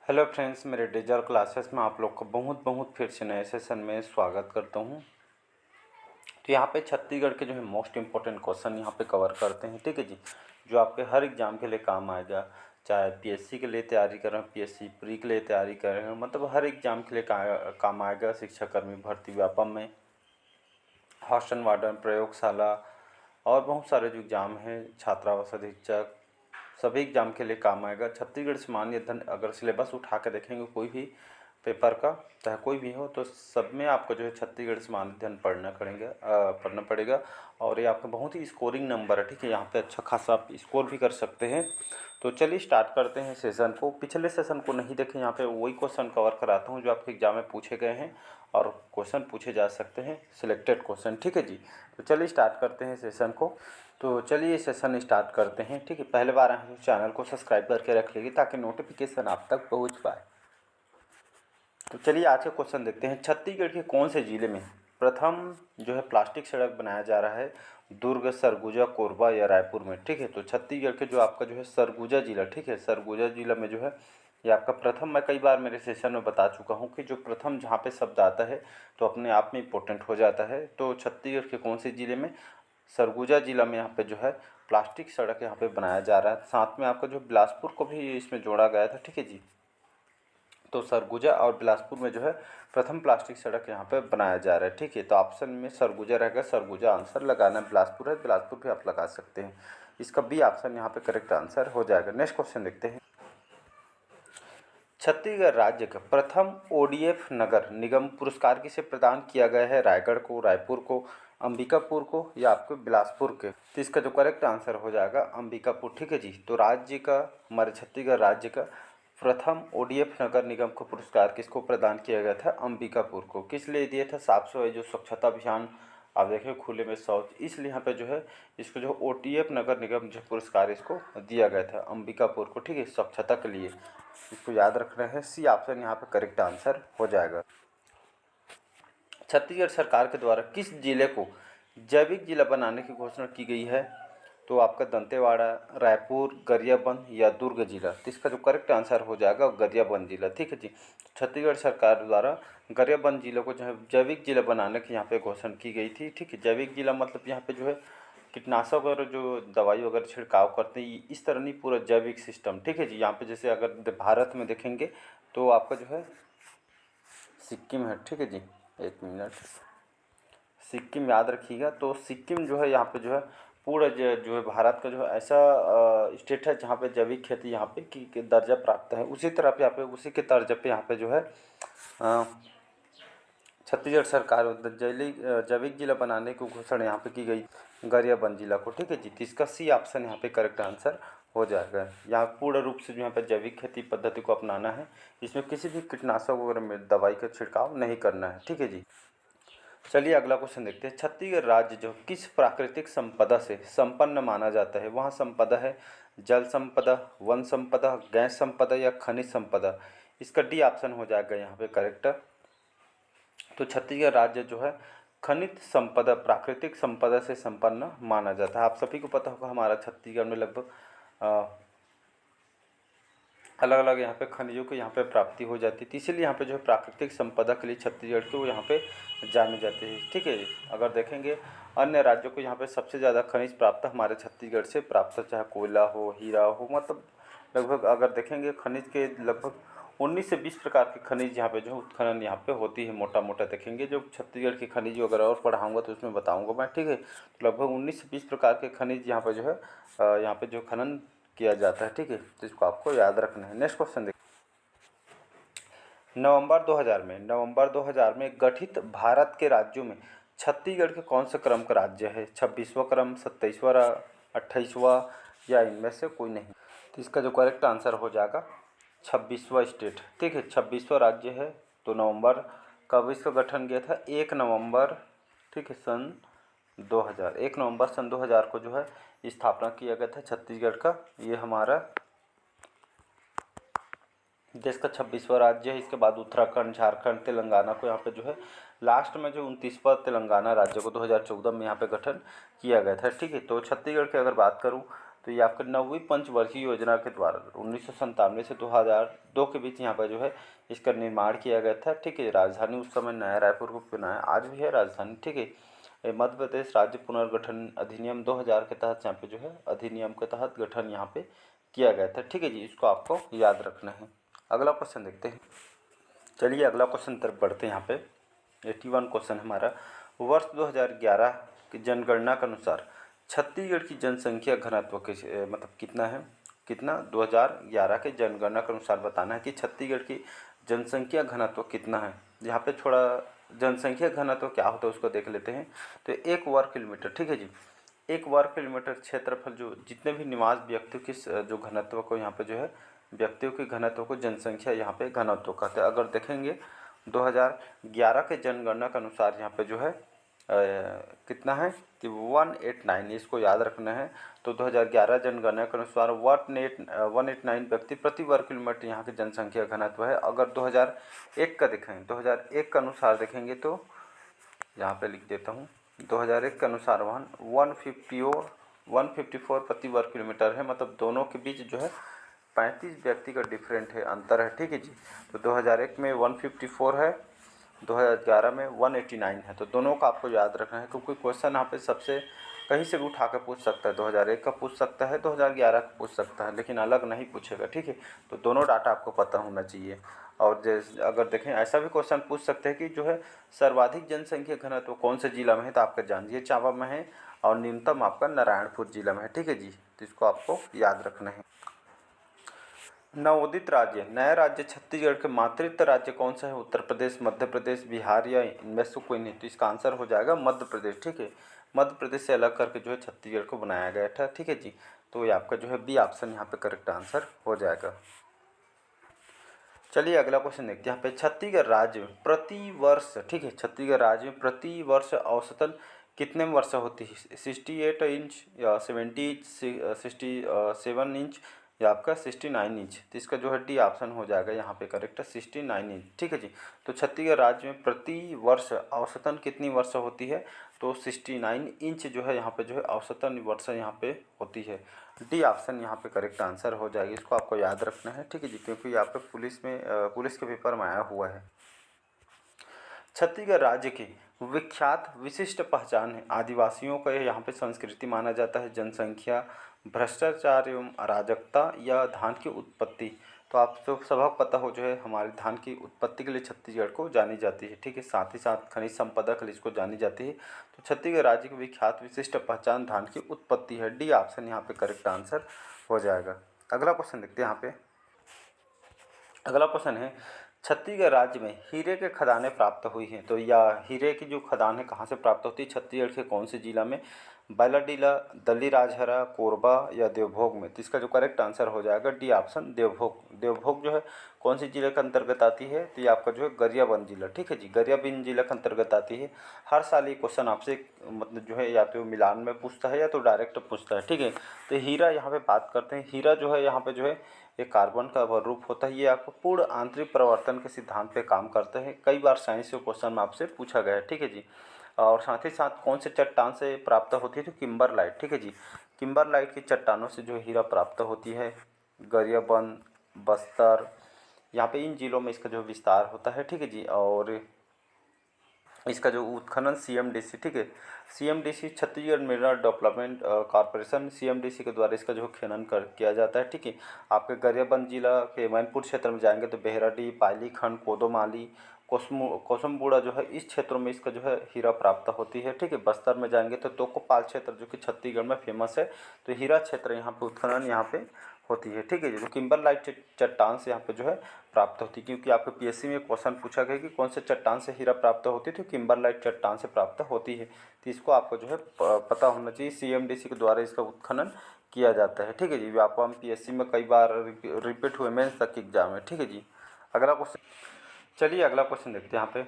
Hello friends, मेरे digital classes में आप लोग को बहुत बहुत फिर से नए सेशन में स्वागत करता हूं। तो यहाँ पे छत्तीसगढ़ के जो है मोस्ट इम्पोर्टेंट क्वेश्चन यहाँ पे कवर करते हैं, ठीक है जी। जो आपके हर एग्ज़ाम के लिए काम आएगा, चाहे पीएससी के लिए तैयारी कर रहे हैं, पीएससी प्री के लिए तैयारी कर रहे हैं, मतलब हर एग्ज़ाम के लिए काम आएगा। शिक्षाकर्मी भर्ती व्यापम में हॉस्टल वार्डन, प्रयोगशाला और बहुत सारे जो एग्ज़ाम हैं, छात्रावास अधीक्षक, सभी एग्ज़ाम के लिए काम आएगा। छत्तीसगढ़ से मान्य अध्ययन अगर सिलेबस उठा के देखेंगे कोई भी पेपर का, चाहे कोई भी हो, तो सब में आपको जो है छत्तीसगढ़ से मान्य अध्ययन पढ़ना पड़ेगा। और ये आपका बहुत ही स्कोरिंग नंबर है, ठीक है। यहाँ पे अच्छा खासा आप स्कोर भी कर सकते हैं। तो चलिए स्टार्ट करते हैं सेशन को। पिछले सेशन को नहीं देखें, यहाँ पे वही क्वेश्चन कवर कराता हूँ जो आपके एग्जाम में पूछे गए हैं और क्वेश्चन पूछे जा सकते हैं, सिलेक्टेड क्वेश्चन, ठीक है जी। तो चलिए स्टार्ट करते हैं सेशन को। तो चलिए सेशन स्टार्ट करते हैं, ठीक है। पहले बार आए हैं तो चैनल को सब्सक्राइब करके रख लीजिए ताकि नोटिफिकेशन आप तक पहुंच पाए। तो चलिए आज का क्वेश्चन देखते हैं। छत्तीसगढ़ के कौन से जिले में प्रथम जो है प्लास्टिक सड़क बनाया जा रहा है? दुर्ग, सरगुजा, कोरबा या रायपुर में, ठीक है। तो छत्तीसगढ़ के जो आपका जो है सरगुजा जिला, ठीक है, सरगुजा जिला में जो है ये आपका प्रथम, मैं कई बार मेरे सेशन में बता चुका हूँ कि जो प्रथम जहाँ पे शब्द आता है तो अपने आप में इम्पोर्टेंट हो जाता है। तो छत्तीसगढ़ के कौन से जिले में? सरगुजा जिला में यहाँ पे जो है प्लास्टिक सड़क यहाँ पे बनाया जा रहा है। साथ में आपका जो बिलासपुर को भी इसमें जोड़ा गया था, ठीक है जी। तो सरगुजा और बिलासपुर में जो है प्रथम प्लास्टिक सड़क यहाँ पे बनाया जा रहा है, ठीक है। तो ऑप्शन में सरगुजा रहेगा, सरगुजा आंसर लगाना है। बिलासपुर है, बिलासपुर भी आप लगा सकते हैं। इसका बी ऑप्शन यहाँ पे करेक्ट आंसर हो जाएगा। नेक्स्ट क्वेश्चन देखते हैं। छत्तीसगढ़ राज्य का प्रथम ओडीएफ नगर निगम पुरस्कार किसे प्रदान किया गया है? रायगढ़ को, रायपुर को, अंबिकापुर को या आपको बिलासपुर के? तो इसका जो करेक्ट आंसर हो जाएगा अंबिकापुर, ठीक है जी। तो राज्य का, हमारे छत्तीसगढ़ राज्य का प्रथम ओडीएफ नगर निगम को पुरस्कार किसको प्रदान किया गया था? अंबिकापुर को। किस लिए दिया था? साफ सफाई, जो स्वच्छता अभियान आप देखें, खुले में शौच, इसलिए यहाँ पे जो है इसको जो ओडीएफ नगर निगम जो पुरस्कार इसको दिया गया था अंबिकापुर को, ठीक है, स्वच्छता के लिए। इसको याद रखना है। सी ऑप्शन यहाँ पे करेक्ट आंसर हो जाएगा। छत्तीसगढ़ सरकार के द्वारा किस जिले को जैविक जिला बनाने की घोषणा की गई है? तो आपका दंतेवाड़ा, रायपुर, गरियाबंद या दुर्ग जिला? तो इसका जो करेक्ट आंसर हो जाएगा गरियाबंद जिला, ठीक है जी। छत्तीसगढ़ सरकार द्वारा गरियाबंद जिले को जो है जैविक जिला बनाने की यहाँ पे घोषणा की गई थी, ठीक है। जैविक जिला मतलब यहाँ पे जो है कीटनाशक और जो दवाई वगैरह छिड़काव करते हैं, इस तरह नहीं, पूरा जैविक सिस्टम, ठीक है जी। यहाँ पे जैसे अगर भारत में देखेंगे तो आपका जो है सिक्किम है, ठीक है जी। एक मिनट, सिक्किम याद रखिएगा। तो सिक्किम जो है यहाँ पे जो है पूरा जो है भारत का जो है ऐसा स्टेट है जहाँ पे जैविक खेती यहाँ पे की दर्जा प्राप्त है। उसी तरह पे यहाँ पे उसी के तर्ज पे यहाँ पे जो है छत्तीसगढ़ सरकार जैविक जिला बनाने की घोषणा यहाँ पे की गई गरियाबंद जिला को, ठीक है जी। तो इसका सी ऑप्शन यहाँ पे करेक्ट आंसर हो जाएगा। यहाँ पूर्ण रूप से जो यहाँ पे जैविक खेती पद्धति को अपनाना है। इसमें किसी भी कीटनाशक वगैरह में दवाई का छिड़काव नहीं करना है, ठीक है जी। चलिए अगला क्वेश्चन देखते हैं। छत्तीसगढ़ राज्य जो किस प्राकृतिक संपदा से संपन्न माना जाता है? वहाँ संपदा है जल संपदा, वन संपदा, गैस संपदा या खनिज संपदा? इसका डी ऑप्शन हो जाएगा यहाँ पे करेक्ट। तो छत्तीसगढ़ राज्य जो है खनिज संपदा, प्राकृतिक संपदा से संपन्न माना जाता है। आप सभी को पता होगा हमारा छत्तीसगढ़ में लगभग अलग अलग यहाँ पे खनिजों की यहाँ पे प्राप्ति हो जाती थी, इसीलिए यहाँ पे जो है प्राकृतिक संपदा के लिए छत्तीसगढ़ को यहाँ पे जाने जाते हैं, ठीक है। अगर देखेंगे अन्य राज्यों को यहाँ पे सबसे ज़्यादा खनिज प्राप्त हमारे छत्तीसगढ़ से प्राप्त, चाहे कोयला हो, हीरा हो, मतलब लगभग अगर देखेंगे खनिज के लगभग 19 से 20 प्रकार के खनिज यहाँ पे जो उत्खनन यहाँ पे होती है। मोटा मोटा देखेंगे जो छत्तीसगढ़ के खनिज अगर और पढ़ाऊँगा तो उसमें बताऊँगा मैं, ठीक है। तो लगभग 19 से 20 प्रकार के खनिज यहाँ पे जो है यहाँ पे जो खनन किया जाता है, ठीक है। तो इसको आपको याद रखना है। नेक्स्ट क्वेश्चन देखिए। नवंबर 2000 में गठित भारत के राज्यों में छत्तीसगढ़ के कौन से क्रम का राज्य है? 26वां क्रम, 27वां, 28वां या इनमें से कोई नहीं? तो इसका जो करेक्ट आंसर हो जाएगा 26वां स्टेट, ठीक है, 26वां राज्य है। तो नवंबर कब इसका गठन किया था? 1 नवंबर, ठीक है, सन 2000, 1 नवंबर सन 2000 को जो है स्थापना किया गया था छत्तीसगढ़ का। ये हमारा देश का 26वां राज्य है। इसके बाद उत्तराखंड, झारखंड, तेलंगाना को यहाँ पे जो है लास्ट में जो 29वां तेलंगाना राज्य को 2014 में यहाँ पे गठन किया गया था, ठीक है। तो छत्तीसगढ़ की अगर बात करूँ तो ये आपका 9वीं पंचवर्षीय योजना के द्वारा 1997 से 2002 के बीच यहाँ पर जो है इसका निर्माण किया गया था। ठीक है, राजधानी उस समय नया रायपुर को बनाया, आज भी है राजधानी। ठीक है, मध्य प्रदेश राज्य पुनर्गठन अधिनियम 2000 के तहत यहाँ पे जो है अधिनियम के तहत गठन यहाँ पे किया गया था। ठीक है जी, इसको आपको याद रखना है। अगला क्वेश्चन देखते हैं। चलिए अगला क्वेश्चन तरफ बढ़ते हैं। यहाँ पे 81 क्वेश्चन हमारा, वर्ष 2011 की जनगणना के अनुसार छत्तीसगढ़ की जनसंख्या घनत्व मतलब कितना है, कितना 2011 के जनगणना के अनुसार बताना है कि छत्तीसगढ़ की जनसंख्या घनत्व कितना है। यहाँ पे थोड़ा जनसंख्या घनत्व क्या होता है उसको देख लेते हैं। तो 1 वर्ग किलोमीटर, ठीक है जी, 1 वर्ग किलोमीटर क्षेत्रफल जो जितने भी निवास व्यक्तियों की जो घनत्व को यहाँ पे जो है व्यक्तियों की घनत्व को जनसंख्या यहाँ पे घनत्व कहते हैं। अगर देखेंगे 2011 के जनगणना के अनुसार यहाँ पे जो है कितना है कि 189, इसको याद रखना है। तो 2011 जनगणना के अनुसार 189 व्यक्ति प्रति वर्ग किलोमीटर यहाँ की जनसंख्या घनत्व है। अगर 2001 का देखें, 2001 के अनुसार देखेंगे तो यहाँ पे लिख देता हूँ, 2001 के अनुसार 154 प्रति वर्ग किलोमीटर है। मतलब दोनों के बीच जो है 35 व्यक्ति का डिफरेंट है, अंतर है। ठीक है जी, तो 2001 में 154 है, 2011 में 189 है। तो दोनों का आपको याद रखना है क्योंकि क्वेश्चन यहाँ पे सबसे कहीं से भी उठा कर पूछ सकता है। 2001 का पूछ सकता है, 2011 का पूछ सकता है, लेकिन अलग नहीं पूछेगा। ठीक है, तो दोनों डाटा आपको पता होना चाहिए। और जैसे अगर देखें ऐसा भी क्वेश्चन पूछ सकते हैं कि जो है सर्वाधिक जनसंख्या घनत्व कौन से जिला में है, तो आपका जांजगीर चांपा में है और न्यूनतम आपका नारायणपुर जिला में है। ठीक है जी, तो इसको आपको याद रखना है। नवोदित राज्य, नया राज्य छत्तीसगढ़ के मातृत्व राज्य कौन सा है, उत्तर प्रदेश, मध्य प्रदेश, बिहार या इनमें से कोई नहीं। तो इसका आंसर हो जाएगा मध्य प्रदेश। ठीक है, मध्य प्रदेश से अलग करके जो है छत्तीसगढ़ को बनाया गया था। ठीक है जी, तो ये आपका जो है बी ऑप्शन यहाँ पे करेक्ट आंसर हो जाएगा। चलिए अगला क्वेश्चन देखते हैं। यहाँ पे छत्तीसगढ़ राज्य में प्रति वर्ष, ठीक है, छत्तीसगढ़ राज्य में प्रति वर्ष औसतन कितने वर्षा होती है, 68 इंच या 70 इंच, 67 इंच या आपका 69 इंच। तो इसका जो है डी ऑप्शन हो जाएगा यहाँ पे करेक्ट, 69 इंच। ठीक है जी, तो छत्तीसगढ़ राज्य में प्रति वर्ष औसतन कितनी वर्षा होती है, तो 69 इंच जो है यहाँ पे जो है औसतन वर्षा यहाँ पे होती है। डी ऑप्शन यहाँ पे करेक्ट आंसर हो जाएगी। इसको आपको याद रखना है। ठीक है जी, क्योंकि यहाँ पे पुलिस के पेपर में आया हुआ है। छत्तीसगढ़ राज्य की विख्यात विशिष्ट पहचान है, आदिवासियों का यहाँ पे संस्कृति माना जाता है, जनसंख्या, भ्रष्टाचार एवं अराजकता या धान की उत्पत्ति। तो आप सब सबक पता हो जो है हमारे धान की उत्पत्ति के लिए छत्तीसगढ़ को जानी जाती है। ठीक है, साथ ही साथ खनिज संपदा के लिए इसको जानी जाती है। तो छत्तीसगढ़ राज्य की विख्यात विशिष्ट पहचान धान की उत्पत्ति है। डी ऑप्शन यहाँ पे करेक्ट आंसर हो जाएगा। अगला क्वेश्चन देखते हैं। यहाँ पे अगला क्वेश्चन है, छत्तीसगढ़ राज्य में हीरे के खदानें प्राप्त हुई हैं। तो या हीरे की जो खदान है कहाँ से प्राप्त होती है, छत्तीसगढ़ के कौन से जिला में, बालाडीला, दल्लीराजहरा, कोरबा या देवभोग में। तो इसका जो करेक्ट आंसर हो जाएगा डी ऑप्शन देवभोग। देवभोग जो है कौन सी जिले के अंतर्गत आती है, तो ये आपका जो है गरियाबंद जिला। ठीक है जी, गरियाबंद जिला के अंतर्गत आती है। हर साल ये क्वेश्चन आपसे मतलब जो है या तो मिलान में पूछता है या तो डायरेक्ट पूछता है। ठीक है, तो हीरा यहाँ पे बात करते हैं। हीरा जो है यहाँ पे जो है ये कार्बन का स्वरूप होता है। ये आपको पूर्ण आंतरिक परिवर्तन के सिद्धांत पे काम करते हैं। कई बार साइंस के क्वेश्चन में आपसे पूछा गया है। ठीक है जी, और साथ ही साथ कौन से चट्टान से प्राप्त होती है, तो किम्बरलाइट। ठीक है जी, किम्बरलाइट की चट्टानों से जो हीरा प्राप्त होती है। गरियाबंद, बस्तर, यहाँ पे इन जिलों में इसका जो विस्तार होता है। ठीक है जी, और इसका जो उत्खनन CMDC, ठीक है, CMDC Chhattisgarh mineral development corporation, CMDC के द्वारा इसका जो खनन किया जाता है। ठीक है, आपके गरियाबंद जिला के मैनपुर क्षेत्र में जाएंगे तो बेहराडी, पालीखंड, कोदोमाली, कोसमबुड़ा जो है इस क्षेत्रों में इसका जो है हीरा प्राप्त होती है। ठीक है, बस्तर में जाएंगे तो तोकोपाल क्षेत्र जो कि छत्तीसगढ़ में फेमस है, तो हीरा क्षेत्र यहाँ पे उत्खनन यहाँ पे होती है। ठीक है, जो किम्बरलाइट चट्टान से यहाँ पे जो है प्राप्त होती है, क्योंकि आपके PSC में क्वेश्चन पूछा गया कि कौन से चट्टान से हीरा प्राप्त होती है, तो किम्बरलाइट चट्टान से प्राप्त होती है। तो इसको आपको जो है पता होना चाहिए। CMDC के द्वारा इसका उत्खनन किया जाता है। ठीक है जी, आपको हम PSC में कई बार रिपीट हुए मेंस तक एग्जाम है। ठीक है जी, अगला क्वेश्चन, चलिए अगला क्वेश्चन देखते हैं। यहाँ पे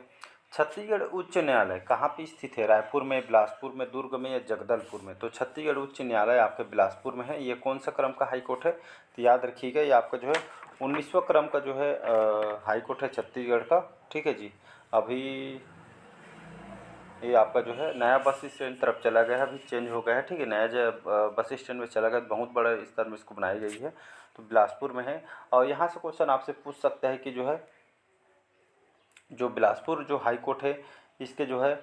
छत्तीसगढ़ उच्च न्यायालय कहाँ पे स्थित है, रायपुर में, बिलासपुर में, दुर्ग में या जगदलपुर में। तो छत्तीसगढ़ उच्च न्यायालय आपके बिलासपुर में है। ये कौन सा क्रम का हाई कोर्ट है, तो याद रखिएगा ये आपका जो है 19वां क्रम का जो है हाई कोर्ट है छत्तीसगढ़ का। ठीक है जी, अभी ये आपका जो है नया बस स्टैंड तरफ चला गया है, अभी चेंज हो गया है, ठीक है। नया जो बस स्टैंड में चला गया, बहुत बड़ा स्तर में इसको बनाई गई है, तो बिलासपुर में है। और यहाँ से क्वेश्चन आपसे पूछ सकता है कि जो है जो बिलासपुर जो हाई कोर्ट है, इसके जो है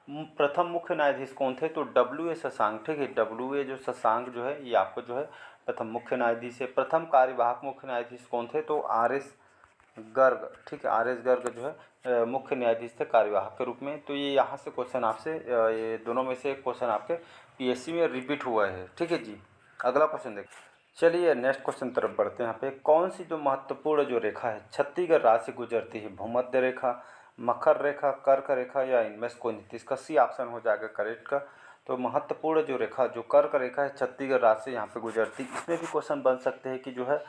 प्रथम मुख्य न्यायाधीश कौन थे, तो W A शशांक, ठीक है। W A जो शशांक जो है ये आपको जो है प्रथम मुख्य न्यायाधीश है। प्रथम कार्यवाहक मुख्य न्यायाधीश कौन थे, तो R S गर्ग, ठीक है। R S गर्ग जो है मुख्य न्यायाधीश थे कार्यवाहक के रूप में। तो ये यहाँ से क्वेश्चन आपसे ये दोनों में से क्वेश्चन आपके PSC में रिपीट हुआ है, ठीक है जी। अगला क्वेश्चन देखिए। चलिए नेक्स्ट क्वेश्चन तरफ बढ़ते हैं। यहाँ पे कौन सी जो महत्वपूर्ण जो रेखा है छत्तीसगढ़ राज्य से गुजरती है, भूमध्य रेखा, मकर रेखा, कर्क रेखा या इनमें से कोई नहीं, तो इसका C ऑप्शन हो जाएगा करेक्ट का। तो महत्वपूर्ण जो रेखा जो कर्क रेखा है छत्तीसगढ़ राज्य से यहाँ पे गुजरती, इसमें भी क्वेश्चन बन सकते हैं कि जो है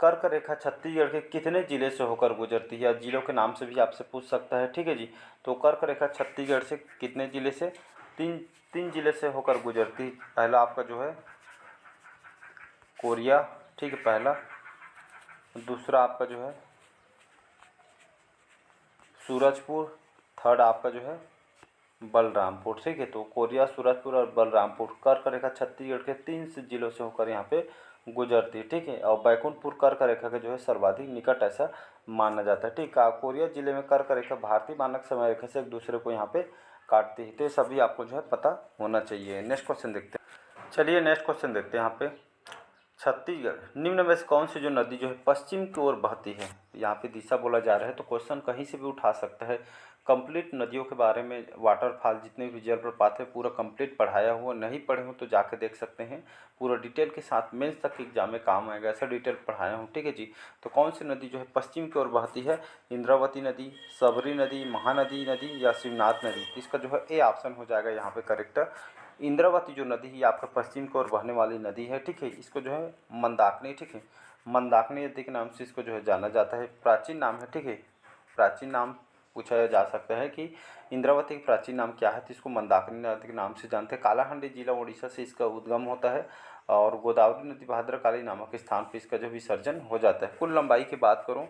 कर्क रेखा छत्तीसगढ़ के कितने जिले से होकर गुजरती है, या जिलों के नाम से भी आपसे पूछ सकता है, ठीक है जी। तो कर्क रेखा छत्तीसगढ़ से कितने जिले से, तीन जिले से होकर गुजरती। पहला आपका जो है कोरिया, ठीक है पहला। दूसरा आपका जो है सूरजपुर, थर्ड आपका जो है बलरामपुर, ठीक है। तो कोरिया, सूरजपुर और बलरामपुर कर्क रेखा छत्तीसगढ़ के 3 से जिलों से होकर यहाँ पे गुजरती है, ठीक है। और बैकुंठपुर कर्क रेखा का जो है सर्वाधिक निकट ऐसा माना जाता है, ठीक है। कोरिया जिले में कर्क रेखा भारतीय मानक समय रेखा से एक दूसरे को यहाँ पे काटती है, तो ये सभी आपको जो है पता होना चाहिए। नेक्स्ट क्वेश्चन देखते हैं। चलिए नेक्स्ट क्वेश्चन देखते हैं। यहाँ पे छत्तीसगढ़ निम्न में से कौन सी जो नदी जो है पश्चिम की ओर बहती है, यहाँ पे दिशा बोला जा रहा है, तो क्वेश्चन कहीं से भी उठा सकता है। कंप्लीट नदियों के बारे में, वाटरफॉल जितने भी जलप्रपात है पूरा कंप्लीट पढ़ाया हुआ, नहीं पढ़े हो तो जाके देख सकते हैं, पूरा डिटेल के साथ मेंस तक एग्जाम में काम आएगा, ऐसा डिटेल पढ़ाया हूँ, ठीक है जी। तो कौन सी नदी जो है पश्चिम की ओर बहती है, इंद्रावती नदी, सबरी नदी, महानदी नदी या शिवनाथ नदी, इसका जो है ए ऑप्शन हो जाएगा यहाँ पे करेक्ट। इंद्रावती जो नदी है आपका पश्चिम की ओर बहने वाली नदी है, ठीक है। इसको जो है मंदाकिनी, ठीक है, मंदाकिनी नदी के नाम से इसको जो है जाना जाता है, प्राचीन नाम है, ठीक है। प्राचीन नाम पूछा जा सकता है कि इंद्रावती का प्राचीन नाम क्या है, तो इसको मंदाकिनी नदी के नाम से जानते हैं। कालाहांडी जिला उड़ीसा से इसका उद्गम होता है, और गोदावरी नदी भद्रकाली नामक स्थान पर इसका जो विसर्जन हो जाता है। कुल लंबाई की बात करूँ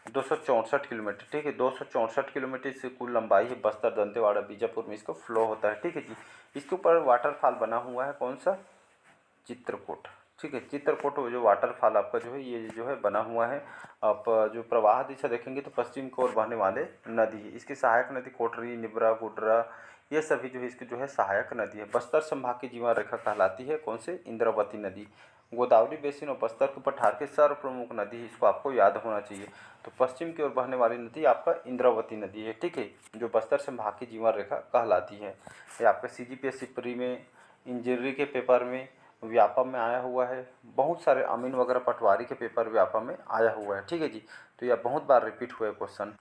264 किलोमीटर, ठीक है। 264 किलोमीटर से कुल लंबाई है, बस्तर, दंतेवाड़ा, बीजापुर में इसको फ्लो होता है, ठीक है जी। इसके ऊपर वाटरफॉल बना हुआ है, कौन सा, चित्रकूट, ठीक है। चित्रकूट जो वाटरफॉल आपका जो है ये जो है बना हुआ है। आप जो प्रवाह दिशा देखेंगे तो पश्चिम की ओर बहने वाले नदी है। इसकी सहायक नदी कोटरी, निबरा, गुडरा, ये सभी जो है इसकी जो है सहायक नदी है। बस्तर संभाग की जीवन रेखा कहलाती है कौन से, इंद्रावती नदी। गोदावरी बेसिन और बस्तर के पठार की सर्व प्रमुख नदी है, इसको आपको याद होना चाहिए। तो पश्चिम की ओर बहने वाली नदी आपका इंद्रावती नदी है, ठीक है, जो बस्तर संभाग की जीवन रेखा कहलाती है। ये आपका CGPSC प्री में, इंजीनियरिंग के पेपर में, व्यापम में आया हुआ है, बहुत सारे अमीन वगैरह पटवारी के पेपर व्यापम में आया हुआ है, ठीक है जी। तो यह बहुत बार रिपीट हुआ है क्वेश्चन।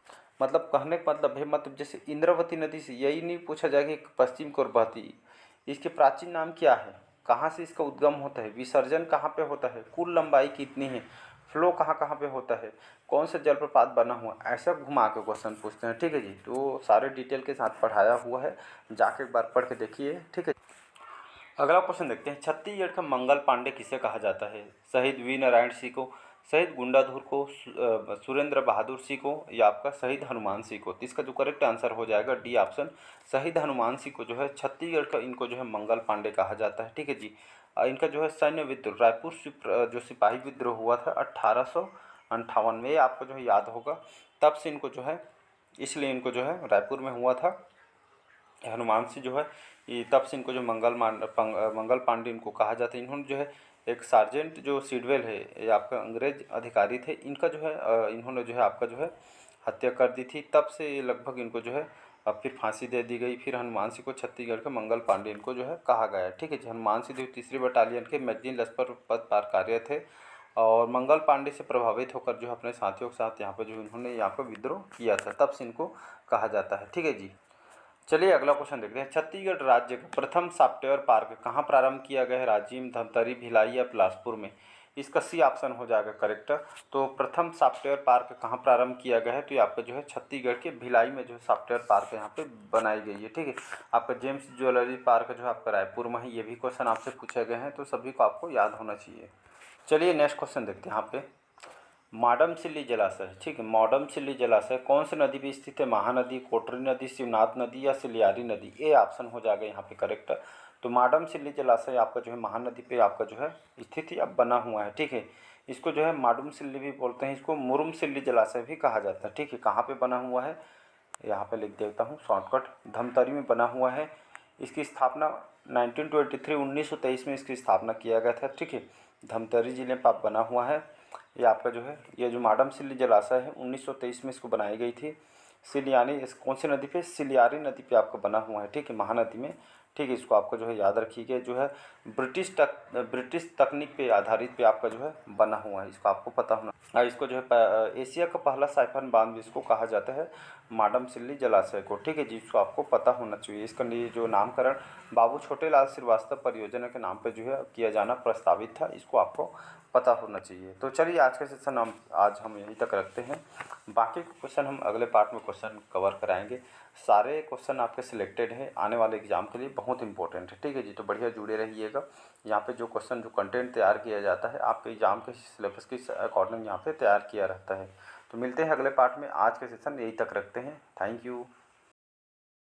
मतलब कहने का मतलब है, मतलब जैसे इंद्रावती नदी से यही नहीं पूछा जाएगा कि पश्चिम की ओर बहती, इसके प्राचीन नाम क्या है, कहाँ से इसका उद्गम होता है, विसर्जन कहाँ पे होता है, कुल लंबाई कितनी है, फ्लो कहाँ कहाँ पे होता है, कौन सा जलप्रपात बना हुआ, ऐसा घुमा के क्वेश्चन पूछते हैं, ठीक है जी। तो सारे डिटेल के साथ पढ़ाया हुआ है, जाके एक बार पढ़ के देखिए, ठीक है। अगला क्वेश्चन देखते हैं। छत्तीसगढ़ का मंगल पांडे किसे कहा जाता है, शहीद वीर नारायण सिंह को, शहीद गुंडाधुर को, सुरेंद्र बहादुर सिंह को, या आपका शहीद हनुमान सिंह को। तो इसका जो करेक्ट आंसर हो जाएगा डी ऑप्शन, शहीद हनुमान सिंह को जो है छत्तीसगढ़ का इनको जो है मंगल पांडे कहा जाता है, ठीक है जी। इनका जो है सैन्य विद्रोह, रायपुर जो सिपाही विद्रोह हुआ था 1858 में, ये आपको जो है याद होगा, तब से इनको जो है, इसलिए इनको जो है रायपुर में हुआ था। हनुमान सिंह जो है ये तब से इनको जो मंगल पांडे इनको कहा जाता है। इन्होंने जो है एक सार्जेंट जो सिडवेल है, ये आपका अंग्रेज अधिकारी थे, इनका जो है इन्होंने जो है आपका जो है हत्या कर दी थी। तब से ये लगभग इनको जो है अब फिर फांसी दे दी गई। फिर हनुमान सिंह को छत्तीसगढ़ के मंगल पांडे इनको जो है कहा गया, ठीक है। हनुमान सिंह जो 3री बटालियन के मैगजीन लश्कर पद पर कार्य थे, और मंगल पांडे से प्रभावित होकर जो अपने साथियों के साथ यहाँ पर जो इन्होंने यहाँ पर विद्रोह किया था, तब से इनको कहा जाता है, ठीक है जी। चलिए अगला क्वेश्चन देखते हैं। छत्तीसगढ़ राज्य का प्रथम सॉफ्टवेयर पार्क कहाँ प्रारंभ किया गया है, राजिम, धमतरी, भिलाई या बिलासपुर में। इसका C ऑप्शन हो जाएगा करेक्ट। तो प्रथम सॉफ्टवेयर पार्क कहाँ प्रारंभ किया गया है, तो ये आपका जो है छत्तीसगढ़ के भिलाई में जो है सॉफ्टवेयर पार्क यहाँ पे बनाई गई है, ठीक है। आपका जेम्स ज्वेलरी पार्क जो है आपका रायपुर में है, ये भी क्वेश्चन आपसे पूछे गए हैं, तो सभी को आपको याद होना चाहिए। चलिए नेक्स्ट क्वेश्चन देखते हैं। यहाँ पे माडमसिल्ली जलाशय, ठीक है, माडमसिल्ली जलाशय कौन सी नदी पे स्थित है? महानदी, कोटरी नदी, शिवनाथ नदी या सिलियारी नदी? ए ऑप्शन हो जाएगा यहाँ पे करेक्ट। तो माडमसिल्ली जलाशय आपका जो है महानदी पे आपका जो है स्थित या बना हुआ है, ठीक है। इसको जो है माडमसिल्ली भी बोलते हैं, इसको मुरुमसिल्ली जलाशय भी कहा जाता है, ठीक है। कहाँ पे बना हुआ है? यहाँ पे लिख देता हूँ शॉर्टकट, धमतरी में बना हुआ है। इसकी स्थापना 1923 में इसकी स्थापना किया गया था, ठीक है। धमतरी जिले पर बना हुआ है। ये आपका जो है ये जो माडमसिल्ली जलाशय है 1923 में इसको बनाई गई थी। सिलियानी इस कौन सी नदी पे? सिलियारी नदी पे आपका बना हुआ है, ठीक है, महानदी में, ठीक है। इसको आपको जो है याद रखिएगा, जो है ब्रिटिश तकनीक पे आधारित पे आपका जो है बना हुआ है, इसको आपको पता होना। और इसको जो है एशिया का पहला साइफन बांध भी इसको कहा जाता है, माडमसिल्ली जलाशय को, ठीक है जी। इसको आपको पता होना चाहिए। इसका जो नामकरण बाबू छोटेलाल श्रीवास्तव परियोजना के नाम पे जो है किया जाना प्रस्तावित था, इसको आपको पता होना चाहिए। तो चलिए आज का सेशन हम यहीं तक रखते हैं। बाकी क्वेश्चन हम अगले पार्ट में क्वेश्चन कवर कराएंगे। सारे क्वेश्चन आपके सिलेक्टेड हैं आने वाले एग्जाम के लिए, बहुत इंपॉर्टेंट है, ठीक है जी। तो बढ़िया जुड़े रहिएगा। यहाँ पे जो क्वेश्चन जो कंटेंट तैयार किया जाता है आपके एग्जाम के सिलेबस के अकॉर्डिंग यहाँ पे तैयार किया रहता है। तो मिलते हैं अगले पार्ट में। आज के सेशन यहीं तक रखते हैं। Thank you.